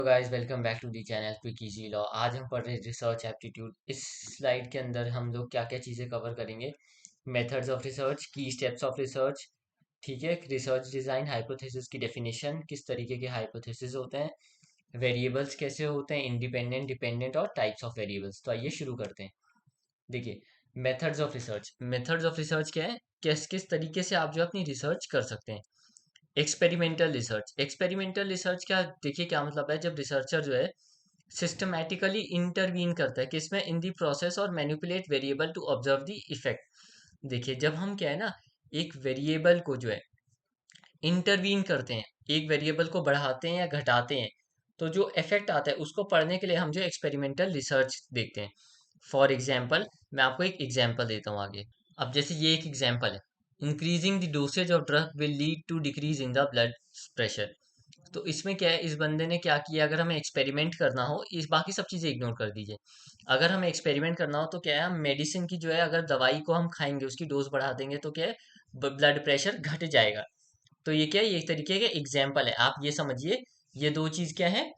Guys, welcome back to the channel quick easy law. आज हम पढ़ रहे हैं रिसर्च एप्टीट्यूड। इस स्लाइड के अंदर हम लोग क्या क्या चीज़ें कवर करेंगे। मेथड्स ऑफ रिसर्च, की स्टेप्स ऑफ रिसर्च, ठीक है, रिसर्च डिज़ाइन, हाइपोथेसिस की डेफिनेशन, किस तरीके के हाइपोथेसिस होते हैं, वेरिएबल्स कैसे होते हैं, इंडिपेंडेंट, डिपेंडेंट और टाइप्स ऑफ वेरिएबल्स। तो आइए शुरू करते हैं। देखिए, methods of research. Methods of research क्या है, किस किस तरीके से आप जो अपनी रिसर्च कर सकते हैं। Experimental research. एक्सपेरिमेंटल रिसर्च क्या, देखिए क्या मतलब है, जब रिसर्चर जो है सिस्टमैटिकली इंटरवीन करता है किसमें, इन दी प्रोसेस और manipulate variable to observe the effect. देखिए, जब हम क्या है ना, एक वेरिएबल को जो है इंटरवीन करते हैं, एक वेरिएबल को बढ़ाते हैं या घटाते हैं, तो जो इफेक्ट आता है उसको पढ़ने के लिए हम जो एक्सपेरिमेंटल रिसर्च देखते हैं। फॉर एग्जाम्पल, मैं आपको एक एग्जाम्पल देता हूँ आगे। अब जैसे ये एक एग्जाम्पल है, increasing the dosage of drug will lead to decrease in the blood pressure. तो इसमें क्या है, इस बंदे ने क्या किया, अगर हमें एक्सपेरिमेंट करना हो, इस बाकी सब चीज़ें इग्नोर कर दीजिए। अगर हमें एक्सपेरिमेंट करना हो तो क्या है, हम मेडिसिन की जो है, अगर दवाई को हम खाएंगे, उसकी डोज बढ़ा देंगे तो क्या है, ब्लड प्रेशर घट जाएगा। तो ये क्या है, ये एक तरीके का एग्जाम्पल है, आप ये समझिए। ये दो चीज़ क्या है,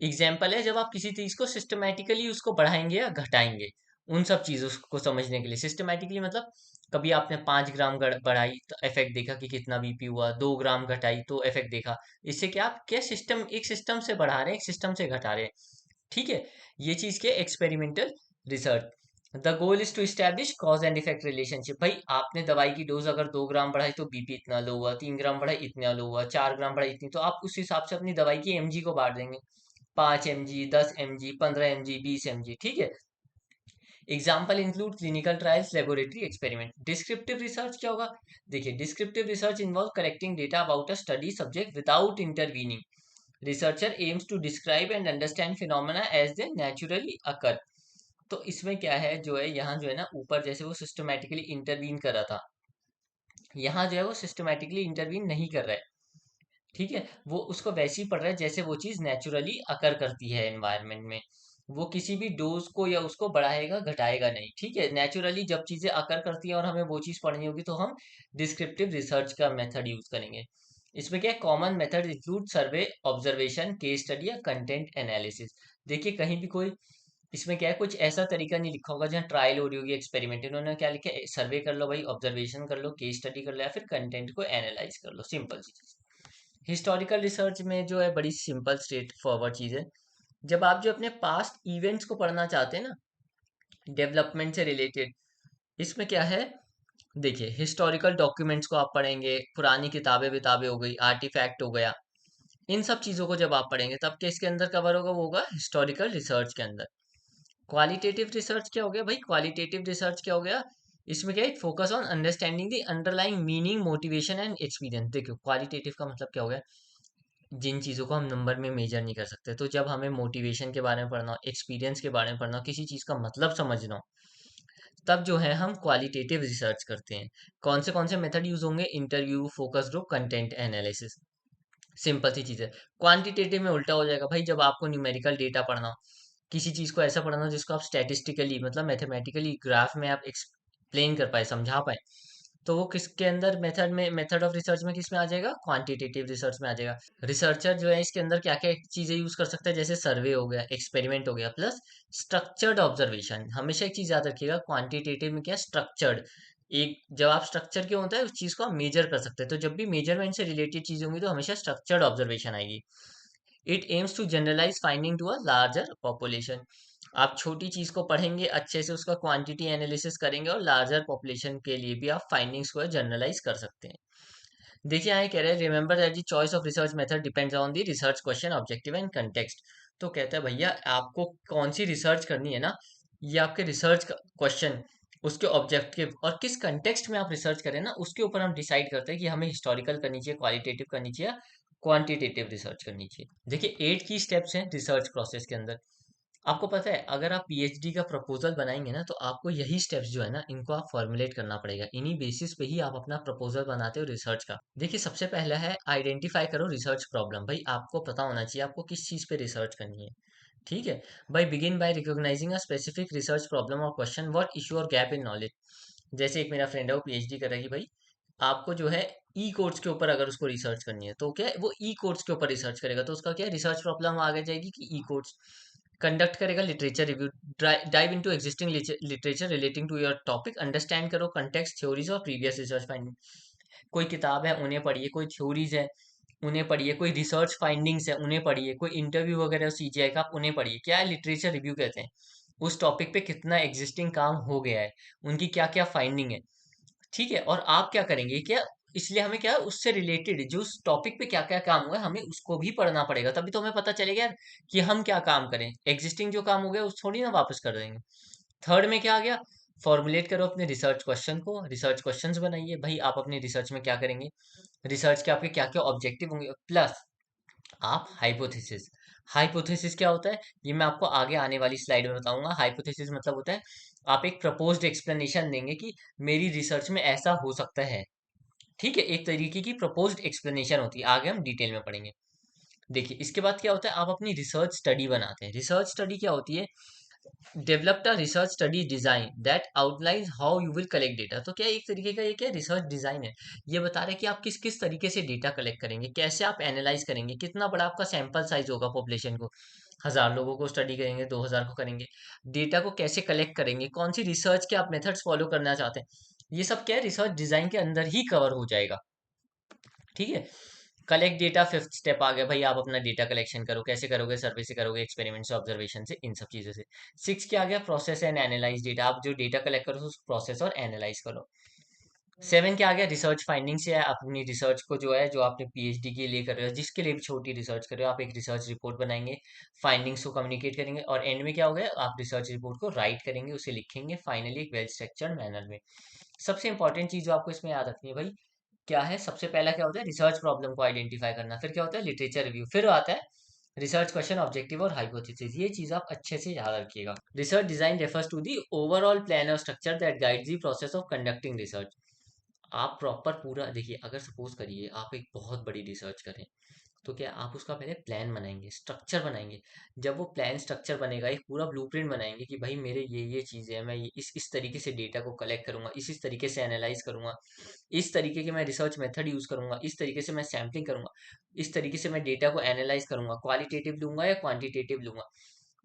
एग्जाम्पल है। जब आप किसी चीज़ को सिस्टमेटिकली उसको बढ़ाएंगे या घटाएंगे, उन सब चीज़ों को समझने के लिए। सिस्टमेटिकली मतलब, कभी आपने 5 ग्राम बढ़ाई तो इफेक्ट देखा कि कितना बीपी हुआ, 2 ग्राम घटाई तो इफेक्ट देखा। इससे क्या, आप क्या सिस्टम, एक सिस्टम से बढ़ा रहे हैं, एक सिस्टम से घटा रहे हैं। ठीक है, ये चीज़ के experimental research. The goal is to establish cause and effect relationship. भाई, आपने दवाई की डोज अगर 2 ग्राम बढ़ाई तो बीपी इतना लो हुआ, 3 ग्राम बढ़ाई इतना लो हुआ, 4 ग्राम बढ़ाई इतनी, तो आप उस हिसाब से अपनी दवाई की एमजी को बांट देंगे। 5 mg, 10 mg, 15 mg, 20 mg, ठीक है। Example include clinical trials, laboratory experiment. Descriptive research क्या होगा, देखिए, descriptive research involve collecting data about a study subject without intervening. Researcher aims to describe and understand phenomena as they naturally occur. तो इसमें क्या है, जो है यहाँ जो है ना, ऊपर जैसे वो सिस्टमैटिकली इंटरवीन कर रहा था, यहाँ जो है वो सिस्टमैटिकली इंटरवीन नहीं कर रहा है। ठीक है, वो उसको वैसे ही पढ़ रहा है जैसे वो चीज़ नेचुरली अकर करती है एनवायरनमेंट में। वो किसी भी डोज को या उसको बढ़ाएगा घटाएगा नहीं। ठीक है, नेचुरली जब चीज़ें अकर करती हैं और हमें वो चीज़ पढ़नी होगी तो हम डिस्क्रिप्टिव रिसर्च का मेथड यूज करेंगे। इसमें क्या है, कॉमन मेथड इंक्लूड सर्वे, ऑब्जर्वेशन, केस स्टडी या कंटेंट एनालिसिस। देखिए, कहीं भी कोई इसमें क्या है, कुछ ऐसा तरीका नहीं लिखा होगा जहाँ ट्रायल हो रही होगी, एक्सपेरिमेंट। इन्होंने क्या लिखा है, सर्वे कर लो भाई, ऑब्जर्वेशन कर लो, केस स्टडी कर लो, या फिर कंटेंट को एनालाइज कर लो। सिंपल सी चीज़। हिस्टोरिकल रिसर्च में जो है, बड़ी सिंपल स्ट्रेट फॉरवर्ड चीज़ है। जब आप जो अपने पास्ट इवेंट्स को पढ़ना चाहते हैं ना, डेवलपमेंट से रिलेटेड, इसमें क्या है, देखिए, हिस्टोरिकल डॉक्यूमेंट्स को आप पढ़ेंगे, पुरानी किताबें विताबें हो गई, आर्टिफैक्ट हो गया, इन सब चीज़ों को जब आप पढ़ेंगे तब के इसके अंदर कवर होगा, वो होगा हिस्टोरिकल रिसर्च के अंदर। क्वालिटेटिव रिसर्च क्या हो गया भाई, क्वालिटेटिव रिसर्च क्या हो गया, इसमें क्या है, focus on understanding the underlying meaning, motivation and experience. देखो, क्वालिटेटिव का मतलब क्या हो गया, जिन चीज़ों को हम नंबर में मेजर नहीं कर सकते। तो जब हमें मोटिवेशन के बारे में पढ़ना हो, एक्सपीरियंस के बारे में पढ़ना हो, किसी चीज़ का मतलब समझना हो, तब जो है हम क्वालिटेटिव रिसर्च करते हैं। कौन से मेथड यूज होंगे, interview, focus group, content analysis. Simple सी चीज़ है। क्वांटिटेटिव में उल्टा हो जाएगा भाई, जब आपको न्यूमेरिकल डेटा पढ़ना हो, किसी चीज़ को ऐसा पढ़ना हो जिसको आप स्टैटिस्टिकली मतलब मैथमेटिकली ग्राफ में आप एक्सप्लेन कर पाए, समझा पाए, तो वो किसके अंदर, मेथड ऑफ रिसर्च में किस में आ जाएगा, क्वांटिटेटिव रिसर्च में आ जाएगा। रिसर्चर जो है इसके अंदर क्या क्या चीज़ें यूज कर सकता है, जैसे सर्वे हो गया, एक्सपेरिमेंट हो गया, प्लस स्ट्रक्चर्ड ऑब्जर्वेशन। हमेशा एक चीज़ याद रखिएगा, क्वांटिटेटिव में क्या, स्ट्रक्चर्ड। एक, जब आप स्ट्रक्चर क्यों होता है, उस चीज़ को आप मेजर कर सकते हैं। तो जब भी मेजरमेंट से रिलेटेड चीज़ होंगी तो हमेशा स्ट्रक्चर्ड ऑब्जर्वेशन आएगी। It aims to generalize finding to a larger population. आप छोटी चीज को पढ़ेंगे अच्छे से, उसका क्वांटिटी एनालिसिस करेंगे और लार्जर पॉपुलेशन के लिए भी आप फाइंडिंग्स को जनरलाइज कर सकते हैं। देखिए, यहाँ कह रहे हैं, remember that the choice of research method depends on the research question, objective and context. तो कहता है भैया, आपको कौन सी रिसर्च करनी है ना, ये आपके रिसर्च क्वेश्चन, उसके ऑब्जेक्टिव और किस कंटेक्स्ट में आप रिसर्च करें ना, उसके ऊपर हम डिसाइड करते हैं कि हमें हिस्टोरिकल करनी चाहिए, क्वालिटेटिव करनी चाहिए, क्वांटिटेटिव रिसर्च करनी चाहिए। देखिए, 8 की स्टेप्स हैं रिसर्च प्रोसेस के अंदर। आपको पता है, अगर आप पीएचडी का प्रपोजल बनाएंगे ना, तो आपको यही स्टेप्स जो है ना, इनको आप फॉर्मुलेट करना पड़ेगा। इन्हीं बेसिस पे ही आप अपना प्रपोजल बनाते हो रिसर्च का। देखिए, सबसे पहला है, आइडेंटिफाई करो रिसर्च प्रॉब्लम। भाई, आपको पता होना चाहिए आपको किस चीज़ पे रिसर्च करनी है। ठीक है भाई, begin by recognising a specific research problem और क्वेश्चन, व्हाट इशू और गैप इन नॉलेज। जैसे एक मेरा फ्रेंड है, वो पीएचडी कर रहा है कि भाई, आपको जो है ई कोड्स के ऊपर अगर उसको रिसर्च करनी है तो क्या है वो ई कोड्स के ऊपर रिसर्च करेगा, तो उसका क्या है रिसर्च प्रॉब्लम आगे जाएगी कि ई कोड्स कंडक्ट करेगा, literature review, dive into existing literature relating to your topic, understand करो कंटेक्स्ट थ्योरीज और प्रीवियस रिसर्च फाइंडिंग। कोई किताब है उन्हें पढ़िए, कोई थ्योरीज है उन्हें पढ़िए, कोई रिसर्च फाइंडिंग्स है उन्हें पढ़िए, कोई इंटरव्यू वगैरह सीजीआई का आप उन्हें पढ़िए। क्या है लिटरेचर रिव्यू कहते हैं, उस टॉपिक पे कितना एग्जिस्टिंग काम हो गया है, उनकी क्या क्या फाइंडिंग है। ठीक है, और आप क्या करेंगे क्या, इसलिए हमें क्या है उससे रिलेटेड जो उस टॉपिक पे क्या क्या काम हुआ है हमें उसको भी पढ़ना पड़ेगा, तभी तो हमें पता चलेगा यार कि हम क्या काम करें। एग्जिस्टिंग जो काम हो गया उस थोड़ी ना वापस कर देंगे। थर्ड में क्या आ गया, फॉर्मुलेट करो अपने रिसर्च क्वेश्चन को, रिसर्च क्वेश्चंस बनाइए। भाई आप अपने रिसर्च में क्या करेंगे, रिसर्च के आपके क्या क्या ऑब्जेक्टिव होंगे, प्लस आप हाइपोथेसिस। हाइपोथेसिस क्या होता है ये मैं आपको आगे आने वाली स्लाइड में बताऊंगा। हाइपोथेसिस मतलब होता है आप एक प्रपोज्ड एक्सप्लेनेशन देंगे कि मेरी रिसर्च में ऐसा हो सकता है। ठीक है, एक तरीके की प्रपोज्ड एक्सप्लेनेशन होती है, आगे हम डिटेल में पढ़ेंगे। देखिए इसके बाद क्या होता है, आप अपनी रिसर्च स्टडी बनाते हैं। रिसर्च स्टडी क्या होती है, developed a research study design that outlines how you will collect data. तो क्या एक तरीके का ये क्या रिसर्च डिजाइन है, ये बता रहे हैं कि आप किस किस तरीके से डेटा कलेक्ट करेंगे, कैसे आप एनालाइज करेंगे, कितना बड़ा आपका सैंपल साइज होगा पॉपुलेशन को, 1,000 लोगों को स्टडी करेंगे, 2,000 को करेंगे, डेटा को कैसे कलेक्ट करेंगे, कौन सी रिसर्च के आप मेथड्स फॉलो करना चाहते हैं, ये सब क्या है रिसर्च डिजाइन के अंदर ही कवर हो जाएगा। ठीक है, कलेक्ट डेटा फिफ्थ स्टेप आ गया, भाई आप अपना डेटा कलेक्शन करो, कैसे करोगे, सर्वे से करोगे, एक्सपेरिमेंट से, ऑब्जर्वेशन से, इन सब चीजों से। सिक्स क्या आ गया, प्रोसेस एंड एनालाइज डेटा, आप जो डेटा कलेक्ट करो उसको प्रोसेस और एनालाइज करो। सेवन क्या आ गया, रिसर्च फाइंडिंग से है अपनी रिसर्च को जो है जो आपने पीएचडी के लिए कर रहे हो, जिसके लिए भी छोटी रिसर्च कर रहे हो, आप एक रिसर्च रिपोर्ट बनाएंगे, फाइंडिंग्स को कम्युनिकेट करेंगे, और एंड में क्या हो गया आप रिसर्च रिपोर्ट को राइट करेंगे, उसे लिखेंगे फाइनली एक वेल स्ट्रक्चर्ड मैनर में। सबसे इंपॉर्टेंट चीज जो आपको इसमें याद रखनी है भाई क्या है, सबसे पहला क्या होता है रिसर्च प्रॉब्लम को आइडेंटिफाई करना, फिर क्या होता है लिटरेचर रिव्यू, फिर आता है रिसर्च क्वेश्चन, ऑब्जेक्टिव और हाइपोथेसिस। ये चीज आप अच्छे से याद रखिएगा। Research design refers to the overall plan और structure that guides the process of conducting research. आप प्रॉपर पूरा देखिए, अगर सपोज करिए आप एक बहुत बड़ी रिसर्च करें तो क्या आप उसका पहले प्लान बनाएंगे, स्ट्रक्चर बनाएंगे। जब वो प्लान स्ट्रक्चर बनेगा, एक पूरा ब्लूप्रिंट बनाएंगे कि भाई मेरे ये चीजें हैं, मैं ये इस तरीके से डेटा को कलेक्ट करूंगा, इस तरीके से एनालाइज करूंगा, इस तरीके के मैं रिसर्च मेथड यूज करूंगा, इस तरीके से मैं सैम्पलिंग करूंगा, इस तरीके से मैं डेटा को एनालाइज करूंगा, क्वालिटेटिव लूंगा या क्वांटिटेटिव लूंगा।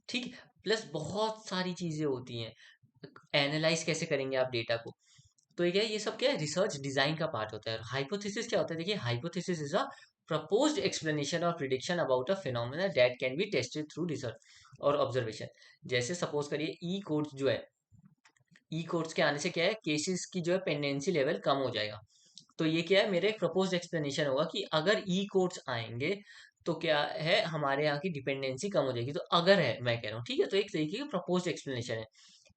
ठीक है, प्लस बहुत सारी चीजें होती हैं, एनालाइज कैसे करेंगे आप डेटा को। तो ये सब क्या है रिसर्च डिजाइन का पार्ट होता है। हाइपोथेसिस क्या होता है, देखिए hypothesis is a proposed explanation or prediction about a phenomena that can be tested through research और ऑब्जर्वेशन। जैसे सपोज करिए ई कोड्स जो है, ई कोड्स के आने से क्या है केसेस की जो है पेंडेंसी लेवल कम हो जाएगा। तो ये क्या है मेरा एक प्रपोज्ड एक्सप्लेनेशन होगा कि अगर ई कोड्स आएंगे तो क्या है हमारे यहाँ की डिपेंडेंसी कम हो जाएगी, तो अगर है मैं कह रहा हूँ। ठीक है, तो एक तरीके की प्रपोज्ड एक्सप्लेनेशन है।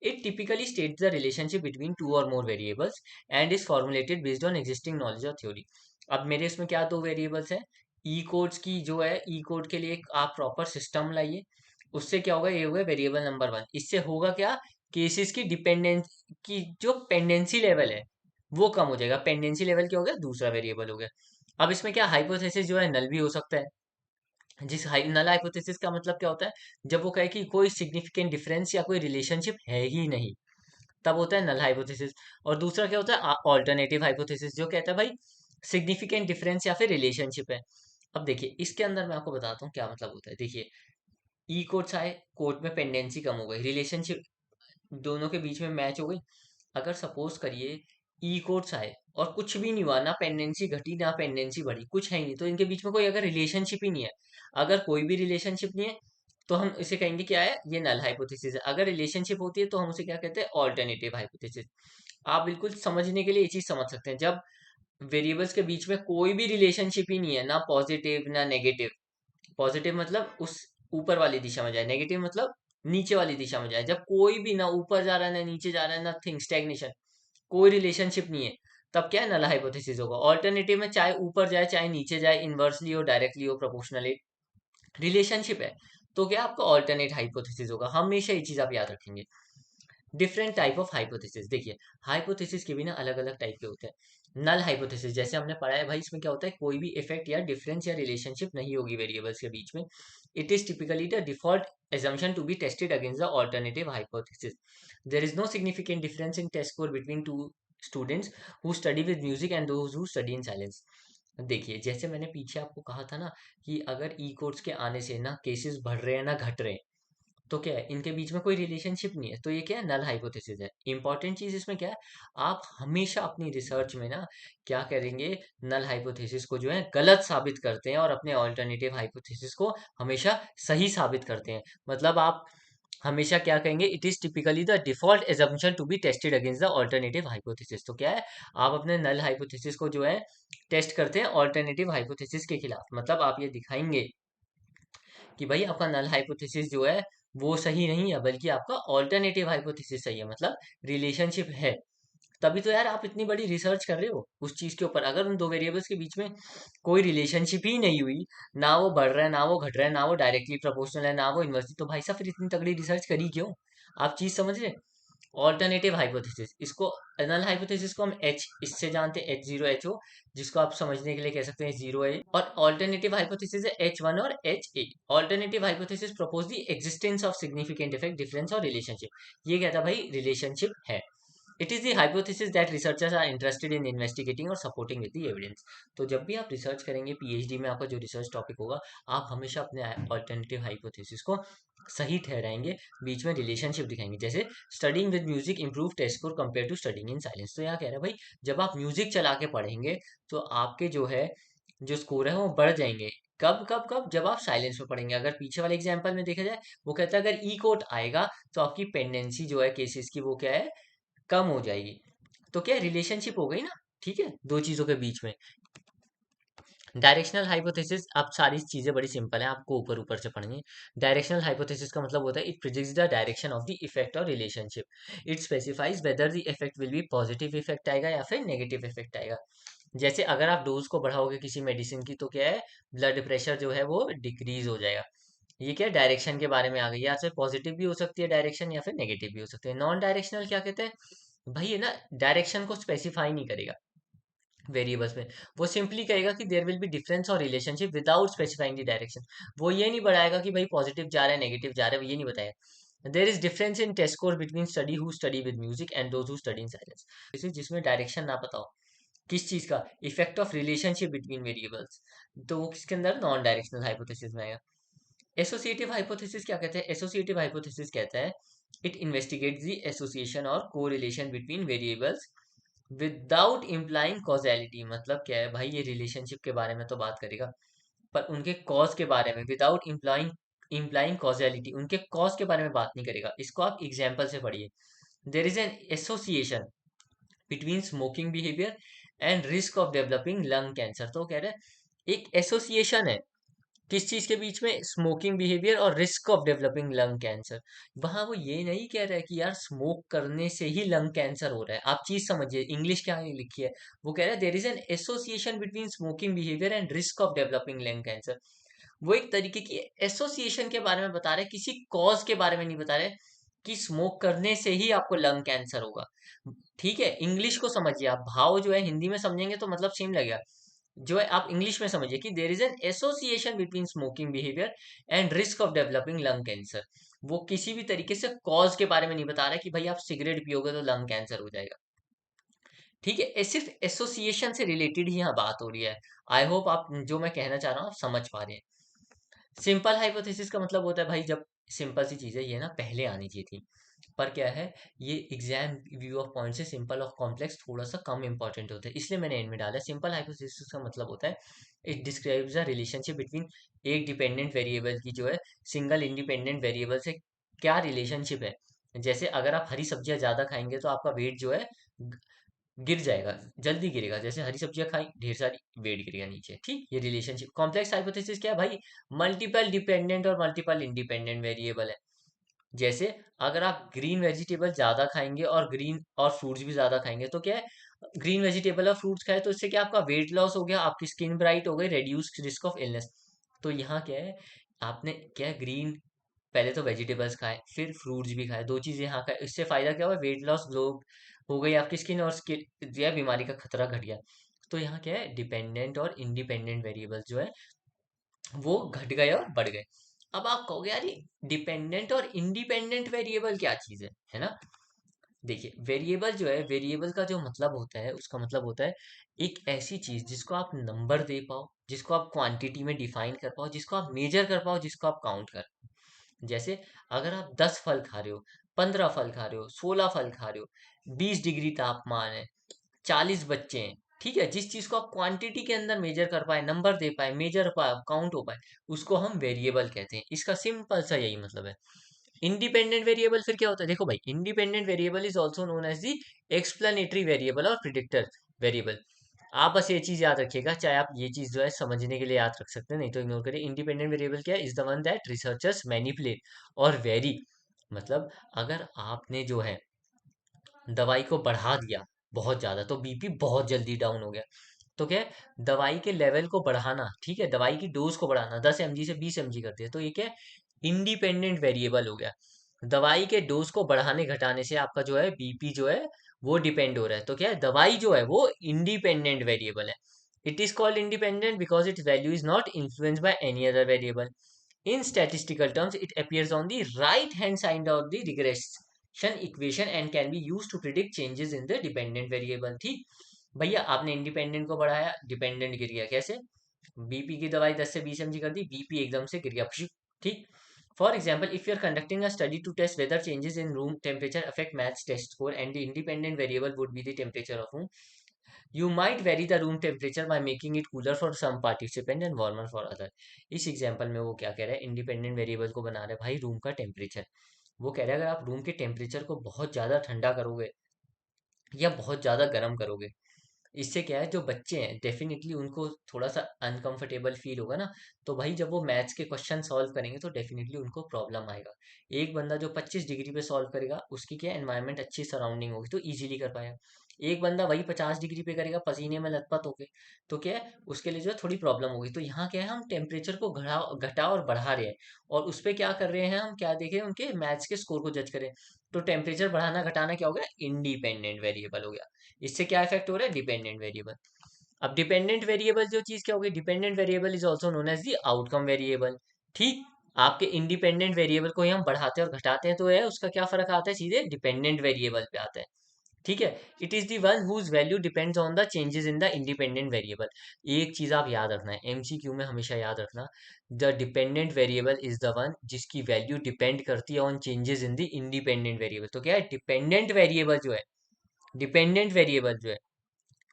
It typically states the relationship between two or more variables and is formulated based on existing knowledge or theory। अब मेरे इसमें क्या दो वेरिएबल्स हैं, ई कोड्स की जो है ई कोड के लिए एक आप प्रॉपर सिस्टम लाइए, उससे क्या होगा, ये होगा वेरिएबल नंबर वन। इससे होगा क्या, केसेस की डिपेंडेंस की जो पेंडेंसी लेवल है वो कम हो जाएगा। पेंडेंसी लेवल क्या हो गया, दूसरा वेरिएबल हो गया। अब इसमें क्या हाइपोथेसिस जो है नल भी हो सकता है। नल हाइपोथेसिस का मतलब क्या होता है, जब वो कहे कि कोई सिग्निफिकेंट डिफरेंस या कोई रिलेशनशिप है ही नहीं, तब होता है नल हाइपोथेसिस। और दूसरा क्या होता है ऑल्टरनेटिव हाइपोथेसिस, जो कहता है भाई सिग्निफिकेंट डिफरेंस या फिर रिलेशनशिप है। अब देखिए इसके अंदर मैं आपको बताता हूँ क्या मतलब होता है। देखिए ई कोट्स आए, कोर्ट में पेंडेंसी कम हो गई, रिलेशनशिप दोनों के बीच में मैच हो गई। अगर सपोज करिए ई कोर्ट्स आए और कुछ भी नहीं हुआ, ना पेंडेंसी घटी ना पेंडेंसी बढ़ी, कुछ है ही नहीं, तो इनके बीच में कोई अगर रिलेशनशिप ही नहीं है, अगर कोई भी रिलेशनशिप नहीं है तो हम इसे कहेंगे क्या है, ये नल हाइपोथेसिस है। अगर रिलेशनशिप होती है तो हम उसे क्या कहते हैं, ऑल्टरनेटिव हाइपोथेसिस। आप बिल्कुल समझने के लिए ये चीज समझ सकते हैं, जब वेरिएबल्स के बीच में कोई भी रिलेशनशिप ही नहीं है, ना पॉजिटिव ना नेगेटिव। पॉजिटिव मतलब उस ऊपर वाली दिशा में जाए, नेगेटिव मतलब नीचे वाली दिशा में जाए, जब कोई भी ना ऊपर जा रहा है ना नीचे जा रहा है, नथिंग, स्टैग्नेशन, कोई रिलेशनशिप नहीं है, तब क्या है नल हाइपोथेसिस होगा। ऑल्टरनेटिव में चाहे ऊपर जाए चाहे नीचे जाए, इनवर्सली हो डायरेक्टली हो प्रोपोर्शनली, रिलेशनशिप है, तो क्या आपका ऑल्टरनेट हाइपोथेसिस होगा। हमेशा ये चीज आप याद रखेंगे। डिफरेंट टाइप ऑफ हाइपोथेसिस, देखिए हाइपोथेसिस के भी ना अलग अलग टाइप के होते हैं। नल हाइपोथेसिस जैसे हमने पढ़ा है भाई, इसमें क्या होता है कोई भी इफेक्ट या डिफरेंस या रिलेशनशिप नहीं होगी वेरिएबल्स के बीच में। It is typically the default assumption to be tested against the alternative hypothesis. There is no significant difference in test score between two students who study with music and those who study in silence. देखिए, जैसे मैंने पीछे आपको कहा था ना कि अगर ई कोर्ट्स के आने से ना केसेस बढ़ रहे हैं ना घट रहे हैं, तो क्या है, इनके बीच में कोई रिलेशनशिप नहीं है, तो ये क्या है, नल हाइपोथेसिस है। इंपॉर्टेंट चीज इसमें क्या है, आप हमेशा अपनी रिसर्च में ना क्या करेंगे, नल हाइपोथेसिस को जो है गलत साबित करते हैं और अपने ऑल्टरनेटिव हाइपोथेसिस को हमेशा सही साबित करते हैं। मतलब आप हमेशा क्या कहेंगे, it is typically the default assumption to be tested against the alternative hypothesis. तो क्या है, आप अपने नल हाइपोथेसिस को जो है टेस्ट करते हैं ऑल्टरनेटिव हाइपोथेसिस के खिलाफ। मतलब आप ये दिखाएंगे कि भाई आपका नल हाइपोथेसिस जो है वो सही नहीं है, बल्कि आपका ऑल्टरनेटिव हाइपोथेसिस सही है, मतलब रिलेशनशिप है। तभी तो यार आप इतनी बड़ी रिसर्च कर रहे हो उस चीज के ऊपर। अगर उन दो वेरिएबल्स के बीच में कोई रिलेशनशिप ही नहीं हुई, ना वो बढ़ रहा है ना वो घट रहा है, ना वो डायरेक्टली प्रोपोर्शनल है ना वो इनवर्सली, तो भाई साहब फिर इतनी तगड़ी रिसर्च करी क्यों? आप चीज समझ रहे? ऑल्टरनेटिव हाइपोथेसिस, इसको नल हाइपोथेसिस को हम एच इससे जानते हैं, H0 HO, जिसको आप समझने के लिए कह सकते हैं H0A। और ऑल्टरनेटिव हाइपोथेसिस है H1 और HA। Alternative hypothesis propose the existence of significant effect, difference और रिलेशनशिप। ये कहता है भाई रिलेशनशिप है। It is the hypothesis that researchers are interested in investigating और सपोर्टिंग विद द एविडेंस। तो जब भी आप रिसर्च करेंगे पीएचडी में, आपका जो रिसर्च टॉपिक होगा, आप हमेशा अपने ऑल्टरनेटिव हाइपोथेसिस को सही ठहराएंगे, बीच में रिलेशनशिप दिखाएंगे। जैसे studying with music improve test score compare to studying in silence. तो यहाँ कह रहा है भाई, जब आप म्यूजिक चला के पढ़ेंगे तो आपके जो है जो स्कोर है वो बढ़ जाएंगे। कब कब कब? जब आप साइलेंस में पढ़ेंगे। अगर पीछे वाले एग्जाम्पल में देखा जाए, वो कहता है अगर ई कोट आएगा तो आपकी पेंडेंसी जो है केसेस की वो क्या है, कम हो जाएगी। तो क्या रिलेशनशिप हो गई ना, ठीक है, दो चीजों के बीच में। डायरेक्शनल हाइपोथेसिस, अब सारी चीजें बड़ी सिंपल है, आपको ऊपर ऊपर से पढ़नी है। डायरेक्शनल हाइपोथेसिस का मतलब होता है it predicts the direction of the effect और relationship. It specifies whether the effect will be positive effect आएगा या फिर नेगेटिव इफेक्ट आएगा। जैसे अगर आप डोज को बढ़ाओगे किसी मेडिसिन की, तो क्या है, ब्लड प्रेशर जो है वो डिक्रीज हो जाएगा। ये क्या डायरेक्शन के बारे में आ गई, या फिर पॉजिटिव भी हो सकती है डायरेक्शन या फिर नेगेटिव भी हो सकती है। नॉन डायरेक्शनल क्या कहते हैं भाई, ये ना डायरेक्शन को स्पेसिफाई नहीं करेगा वेरिएबल्स में। वो सिंपली कहेगा कि देयर विल बी डिफरेंस और relationship without specifying the direction. वो ये नहीं बढ़ाएगा कि भाई पॉजिटिव जा रहा है नेगेटिव जा रहा है, वो ये नहीं बताएगा। There is difference in test score between study who study with music and those who study in silence. जिसमें डायरेक्शन ना पता हो किस चीज का, effect of relationship between variables, तो वो किसके अंदर, नॉन डायरेक्शनल हाइपोथेसिस में आएगा। एसोसिएटिव हाइपोथेसिस क्या कहते हैं? एसोसिएटिव हाइपोथेसिस कहता है इट इन्वेस्टिगेट्स द एसोसिएशन और correlation between variables without implying causality. मतलब क्या है भाई, ये रिलेशनशिप के बारे में तो बात करेगा, पर उनके कॉज के बारे में, विदाउट इम्प्लाइंग इम्प्लाइंग कॉजेलिटी, उनके कॉज के बारे में बात नहीं करेगा। इसको आप एग्जाम्पल से पढ़िए। There is an association between smoking behaviour and risk of developing lung cancer. तो कह रहे हैं एक एसोसिएशन है किस चीज के बीच में, स्मोकिंग बिहेवियर और risk of developing lung cancer. वहां वो ये नहीं कह रहा है कि यार स्मोक करने से ही लंग कैंसर हो रहा है। आप चीज समझिए, इंग्लिश क्या लिखी है। वो कह रहा है there is an association between smoking behaviour and risk of developing lung cancer. वो एक तरीके की एसोसिएशन के बारे में बता रहे हैं, किसी कॉज के बारे में नहीं बता रहे कि स्मोक करने से ही आपको लंग कैंसर होगा। ठीक है, इंग्लिश को समझिए आप, भाव जो है हिंदी में समझेंगे तो मतलब सेम लगेगा, जो है आप इंग्लिश में समझिए कि there is an association between smoking behaviour and risk of developing lung cancer. वो किसी भी तरीके से कॉज के बारे में नहीं बता रहा कि भाई आप सिगरेट पियोगे तो लंग कैंसर हो जाएगा। ठीक है, ये सिर्फ एसोसिएशन से रिलेटेड ही यहाँ बात हो रही है। आई होप आप जो मैं कहना चाह रहा हूँ आप समझ पा रहे हैं। सिंपल हाइपोथेसिस का मतलब होता है भाई, जब सिंपल सी चीज है ये ना पहले आनी चाहिए थी, पर क्या है, ये एग्जाम व्यू ऑफ पॉइंट से सिंपल और कॉम्प्लेक्स थोड़ा सा कम इंपॉर्टेंट होता है, इसलिए मैंने इनमें डाला। सिंपल हाइपोथेसिस का मतलब होता है it describes the relationship between एक डिपेंडेंट वेरिएबल की जो है सिंगल इंडिपेंडेंट वेरिएबल से क्या रिलेशनशिप है। जैसे अगर आप हरी सब्जियां ज्यादा खाएंगे तो आपका वेट जो है गिर जाएगा, जल्दी गिरेगा। जैसे हरी सब्जियां खाई ढेर सारी, वेट गिरेगा नीचे। ठीक, ये रिलेशनशिप। कॉम्प्लेक्स हाइपोथेसिस क्या है भाई, मल्टीपल डिपेंडेंट और मल्टीपल इंडिपेंडेंट वेरिएबल है। जैसे अगर आप ग्रीन वेजिटेबल ज्यादा खाएंगे और ग्रीन और फ्रूट्स भी ज्यादा खाएंगे, तो क्या है, ग्रीन वेजिटेबल और फ्रूट्स खाए तो इससे क्या आपका वेट लॉस हो गया, आपकी स्किन ब्राइट हो गई, रेड्यूस रिस्क ऑफ इलनेस। तो यहाँ क्या है, आपने क्या है, ग्रीन पहले तो वेजिटेबल्स खाए फिर फ्रूट्स भी खाए, दो चीजें यहाँ खाए, इससे फायदा क्या हुआ, वेट लॉस ग्लो हो गई आपकी स्किन, और स्किन जो है बीमारी का खतरा घट गया। तो यहाँ क्या है, डिपेंडेंट और इंडिपेंडेंट वेरिएबल्स जो है वो घट गए और बढ़ गए। अब आप कहोगे यार ये डिपेंडेंट और इंडिपेंडेंट वेरिएबल क्या चीज है ना? देखिए वेरिएबल जो है, वेरिएबल का जो मतलब होता है, उसका मतलब होता है एक ऐसी चीज जिसको आप नंबर दे पाओ, जिसको आप क्वांटिटी में डिफाइन कर पाओ, जिसको आप मेजर कर पाओ, जिसको आप काउंट कर पाओ। जैसे अगर आप 10 फल खा रहे हो, 15 फल खा रहे हो, 16 फल खा रहे हो, 20 डिग्री तापमान है, 40 बच्चे हैं, ठीक है, जिस चीज को आप क्वांटिटी के अंदर मेजर कर पाए, नंबर दे पाए, मेजर पाए, काउंट हो पाए, उसको हम वेरिएबल कहते हैं। इसका सिंपल सा यही मतलब है। इंडिपेंडेंट वेरिएबल फिर क्या होता है? देखो भाई, independent variable is also known as the explanatory variable और प्रिडिक्टर वेरिएबल। आप बस ये चीज याद रखिएगा, चाहे आप ये चीज जो है समझने के लिए याद रख सकते हैं, नहीं तो इग्नोर करिए। इंडिपेंडेंट वेरिएबल क्या है? Is the one that researchers manipulate और वेरी। मतलब अगर आपने जो है दवाई को बढ़ा दिया बहुत ज्यादा, तो बीपी बहुत जल्दी डाउन हो गया, तो क्या है, दवाई के लेवल को बढ़ाना, ठीक है, दवाई की डोज को बढ़ाना, 10 mg से 20 mg कर दिया, तो ये क्या है, इंडिपेंडेंट वेरिएबल हो गया। दवाई के डोज को बढ़ाने घटाने से आपका जो है बीपी जो है वो डिपेंड हो रहा है, तो क्या है, दवाई जो है वो इंडिपेंडेंट वेरिएबल है। It is called independent because it's value is not influenced by any other variable. In statistical terms, it appears on the right hand side of the regression equation and can be used to predict changes in the dependent variable। ठीक भैया, आपने independent को बढ़ाया, dependent गिर गया, कैसे? BP की दवाई 10 से 20 mg कर दी, बीपी एकदम से गिर गया, ठीक। For example, if you are conducting a study to test whether changes in room temperature affect maths test score and the independent variable would be the temperature of room, you might vary the room temperature by making it cooler for some participant and warmer for other। इस example में वो क्या कह रहा है, independent variable को बना रहा है भाई रूम का टेम्परेचर। वो कह रहा है अगर आप रूम के टेम्परेचर को बहुत ज्यादा ठंडा करोगे या बहुत ज्यादा गर्म करोगे, इससे क्या है, जो बच्चे हैं डेफिनेटली उनको थोड़ा सा अनकंफर्टेबल फील होगा ना, तो भाई जब वो मैथ्स के क्वेश्चन सॉल्व करेंगे तो डेफिनेटली उनको प्रॉब्लम आएगा। एक बंदा जो 25 डिग्री पे सॉल्व करेगा, उसकी क्या एनवायरनमेंट अच्छी सराउंडिंग होगी तो इजीली कर पाएगा। एक बंदा वही 50 डिग्री पे करेगा पसीने में लथपथ होके, तो क्या है, उसके लिए जो है थोड़ी प्रॉब्लम होगी। तो यहाँ क्या है, हम टेम्परेचर को घटा घटा और बढ़ा रहे हैं, और उस पर क्या कर रहे हैं, हम क्या देखें, उनके मैथ्स के स्कोर को जज करें। तो टेम्परेचर बढ़ाना घटाना क्या हो गया, इंडिपेंडेंट वेरिएबल हो गया। इससे क्या इफेक्ट हो रहा है, डिपेंडेंट वेरिएबल। अब डिपेंडेंट वेरिएबल जो चीज क्या होगी, dependent variable is also known as the outcome variable. ठीक, आपके इंडिपेंडेंट वेरिएबल को ही हम बढ़ाते और घटाते हैं, तो है उसका क्या फर्क आता है, सीधे डिपेंडेंट वेरिएबल पे आता है। ठीक है, it is the one whose value depends on the changes in the independent variable. एक चीज आप याद रखना है, एमसीक्यू में हमेशा याद रखना, the dependent variable is the one जिसकी वैल्यू डिपेंड करती है on changes in the independent variable. तो क्या है, डिपेंडेंट वेरिएबल जो है, डिपेंडेंट वेरिएबल जो है,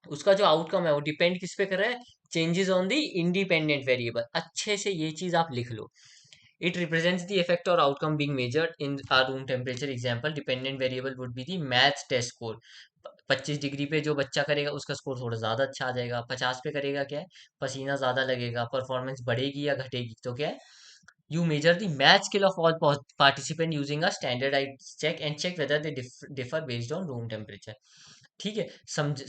उसका जो आउटकम है वो डिपेंड किस पे कर रहा है, changes on the independent variable. अच्छे से ये चीज आप लिख लो। इट रिप्रेजेंट्स द इफेक्ट और outcome being measured in our room temperature. Example, dependent variable would be the maths test score. 25 degree पे जो बच्चा करेगा उसका स्कोर थोड़ा ज्यादा अच्छा आ जाएगा, 50 पे करेगा क्या है, पसीना ज्यादा लगेगा, परफॉर्मेंस बढ़ेगी या घटेगी, तो क्या है, you measure the math skill of all participant using a standardized check and check whether they differ based on room temperature। ठीक है, समझ।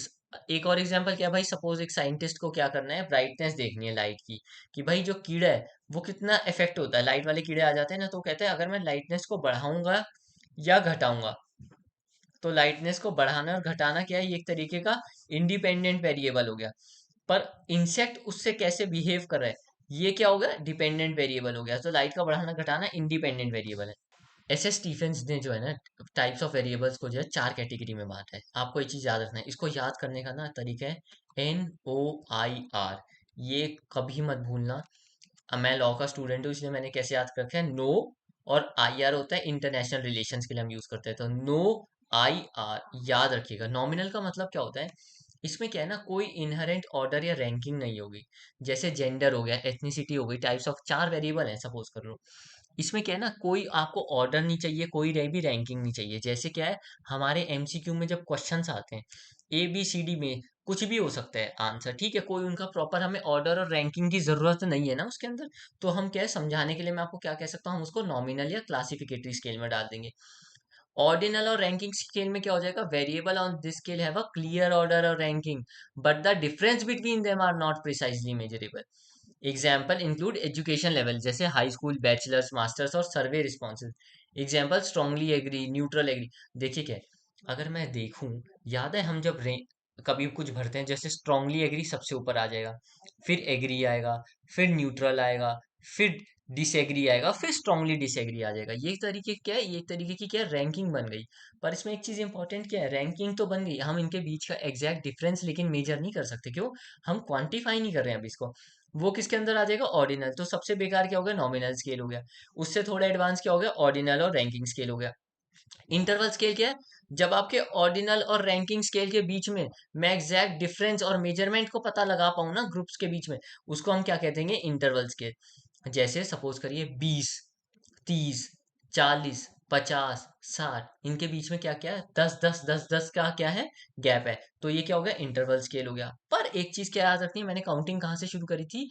एक और एग्जांपल क्या है भाई, सपोज एक साइंटिस्ट को क्या करना है, ब्राइटनेस देखनी है लाइट की, कि भाई जो कीड़ा है वो कितना इफेक्ट होता है, लाइट वाले कीड़े आ जाते हैं ना, तो कहते हैं अगर मैं लाइटनेस को बढ़ाऊंगा या घटाऊंगा, तो लाइटनेस को बढ़ाना और घटाना क्या है, ये एक तरीके का इंडिपेंडेंट वेरिएबल हो गया। पर इंसेक्ट उससे कैसे बिहेव कर रहा है, ये क्या होगा, डिपेंडेंट वेरिएबल हो गया। तो लाइट का बढ़ाना घटाना इंडिपेंडेंट वेरिएबल है। एस एस स्टीफेंस ने जो है ना, टाइप्स ऑफ वेरिएबल्स को जो है 4 कैटेगरी में बांटा है। आपको ये चीज याद रखना है, इसको याद करने का ना तरीका है NOIR। ये कभी मत भूलना। अब मैं लॉ का स्टूडेंट हूँ, इसलिए मैंने कैसे याद कर रखा है, नो और IR होता है इंटरनेशनल रिलेशंस के लिए हम यूज करते हैं, तो नो IR याद रखिएगा। नॉमिनल का मतलब क्या होता है, इसमें क्या है ना, कोई इनहेरेंट ऑर्डर या रैंकिंग नहीं होगी। जैसे जेंडर हो गया, एथनिसिटी हो गई, टाइप्स ऑफ 4 वेरिएबल है सपोज कर लो। इसमें क्या है ना, कोई आपको ऑर्डर नहीं चाहिए, कोई भी रैंकिंग नहीं चाहिए। जैसे क्या है, हमारे एमसीक्यू में जब क्वेश्चंस आते हैं, ABCD में कुछ भी हो सकता है आंसर, ठीक है, कोई उनका प्रॉपर हमें ऑर्डर और रैंकिंग की जरूरत नहीं है ना उसके अंदर। तो हम क्या है, समझाने के लिए मैं आपको क्या कह सकता हूँ, हम उसको नॉमिनल या क्लासिफिकेटरी स्केल में डाल देंगे। ऑर्डिनल और रैंकिंग स्केल में क्या हो जाएगा, variable on this scale have a clear order और ranking, but the difference between them are not precisely measurable. Example include education level, जैसे हाई स्कूल, बैचलर्स, मास्टर्स और survey responses. Example, strongly agree, neutral agree. देखिए क्या है, अगर मैं देखूं, याद है हम जब कभी कुछ भरते हैं, जैसे स्ट्रांगली एग्री सबसे ऊपर आ जाएगा, फिर एग्री आएगा, फिर न्यूट्रल आएगा, फिर डिसएग्री आएगा, फिर स्ट्रांगली डिसएग्री आ जाएगा। ये तरीके क्या है, ये तरीके की क्या है, रैंकिंग बन गई। पर इसमें एक चीज इंपॉर्टेंट क्या है, रैंकिंग तो बन गई, हम इनके बीच का एग्जैक्ट डिफरेंस लेकिन मेजर नहीं कर सकते। क्यों? हम क्वांटिफाई नहीं कर रहे हैं अभी इसको। वो किसके अंदर आ जाएगा, ऑर्डिनल। तो सबसे बेकार क्या हो गया, नॉमिनल स्केल हो गया। उससे थोड़ा एडवांस क्या हो गया, ऑर्डिनल और रैंकिंग स्केल हो गया। इंटरवल स्केल क्या है, जब आपके ऑर्डिनल और रैंकिंग स्केल के बीच में मैं एग्जैक्ट डिफरेंस और मेजरमेंट को पता लगा पाऊं ना ग्रुप्स के बीच में, उसको हम क्या कहते हैं, इंटरवल स्केल। जैसे सपोज करिए 20, 30, 40, 50, 60, इनके बीच में क्या क्या है, 10 10 10 10 का क्या है, गैप है। तो ये क्या हो गया, इंटरवल स्केल हो गया। पर एक चीज क्या याद रखनी है, मैंने काउंटिंग कहाँ से शुरू करी थी,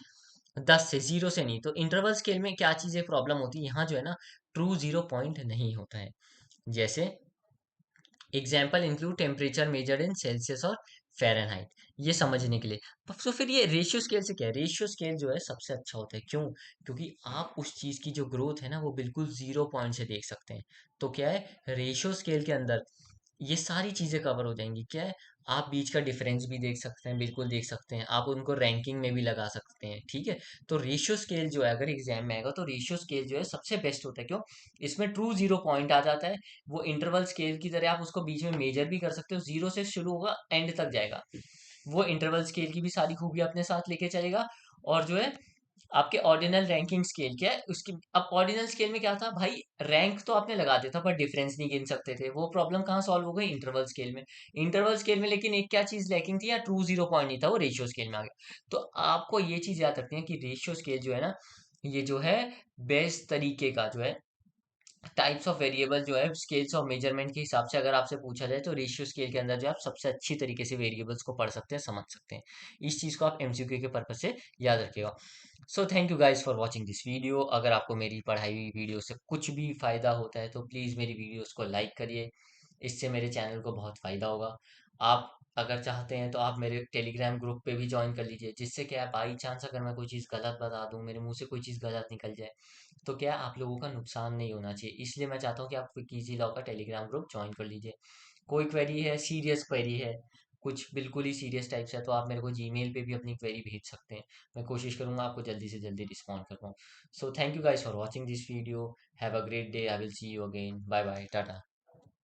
10 से, जीरो से नहीं। तो इंटरवल स्केल में क्या चीजें प्रॉब्लम होती है, यहाँ जो है ना, ट्रू जीरो पॉइंट नहीं होता है। जैसे example include temperature measured in Celsius और फ़ारेनहाइट, ये समझने के लिए। तो फिर ये रेशियो स्केल से क्या है, रेशियो स्केल जो है सबसे अच्छा होता है। क्यों? क्योंकि आप उस चीज़ की जो ग्रोथ है ना, वो बिल्कुल जीरो पॉइंट से देख सकते हैं। तो क्या है, रेशियो स्केल के अंदर ये सारी चीजें कवर हो जाएंगी। क्या है, आप बीच का डिफरेंस भी देख सकते हैं, बिल्कुल देख सकते हैं, आप उनको रैंकिंग में भी लगा सकते हैं। ठीक है। तो रेशियो स्केल जो है, अगर एग्जाम में आएगा तो रेशियो स्केल जो है सबसे बेस्ट होता है। क्यों? इसमें ट्रू जीरो पॉइंट आ जाता है। वो इंटरवल स्केल की तरह आप उसको बीच में मेजर भी कर सकते हो, जीरो से शुरू होगा, एंड तक जाएगा। वो इंटरवल स्केल की भी सारी खूबी अपने साथ लेके चलेगा। और जो है, आपके ऑर्डिनल रैंकिंग स्केल क्या है उसकी, अब ऑर्डिनल स्केल में क्या था भाई, रैंक तो आपने लगा दिया था पर डिफरेंस नहीं गिन सकते थे। वो प्रॉब्लम कहाँ सॉल्व हो गई, इंटरवल स्केल में। इंटरवल स्केल में लेकिन एक क्या चीज लैकिंग थी, या ट्रू जीरो पॉइंट नहीं था, वो रेशियो स्केल में आ गया। तो आपको ये चीज याद रखनी है कि रेशियो स्केल जो है ना, ये जो है बेस्ट तरीके का जो है, टाइप्स ऑफ वेरिएबल जो है स्केल्स ऑफ मेजरमेंट के हिसाब से अगर आपसे पूछा जाए, तो रेशियो स्केल के अंदर जो आप सबसे अच्छी तरीके से वेरिएबल्स को पढ़ सकते हैं, समझ सकते हैं। इस चीज को आप एमसीक्यू के पर्पज से याद रखिएगा। सो thank you guys for watching this video. अगर आपको मेरी पढ़ाई हुई वीडियो से कुछ भी फायदा होता है, तो प्लीज मेरी वीडियोस को लाइक करिए। इससे मेरे चैनल को बहुत फायदा होगा। आप अगर चाहते हैं तो आप मेरे टेलीग्राम ग्रुप पे भी ज्वाइन कर लीजिए, जिससे क्या है, बाई चांस अगर मैं कोई चीज़ गलत बता दूं, मेरे मुंह से कोई चीज़ गलत निकल जाए, तो क्या आप लोगों का नुकसान नहीं होना चाहिए। इसलिए मैं चाहता हूँ कि आप कीजी लॉ का टेलीग्राम ग्रुप ज्वाइन कर लीजिए। कोई क्वेरी है, सीरियस क्वेरी है, कुछ बिल्कुल ही सीरियस टाइप्स है, तो आप मेरे को जीमेल पे भी अपनी क्वेरी भेज सकते हैं। मैं कोशिश करूंगा आपको जल्दी से जल्दी रिस्पॉन्ड कर पाऊँ। So thank you guys for watching this video. Have a great day. I will see you again. Bye bye, Tata.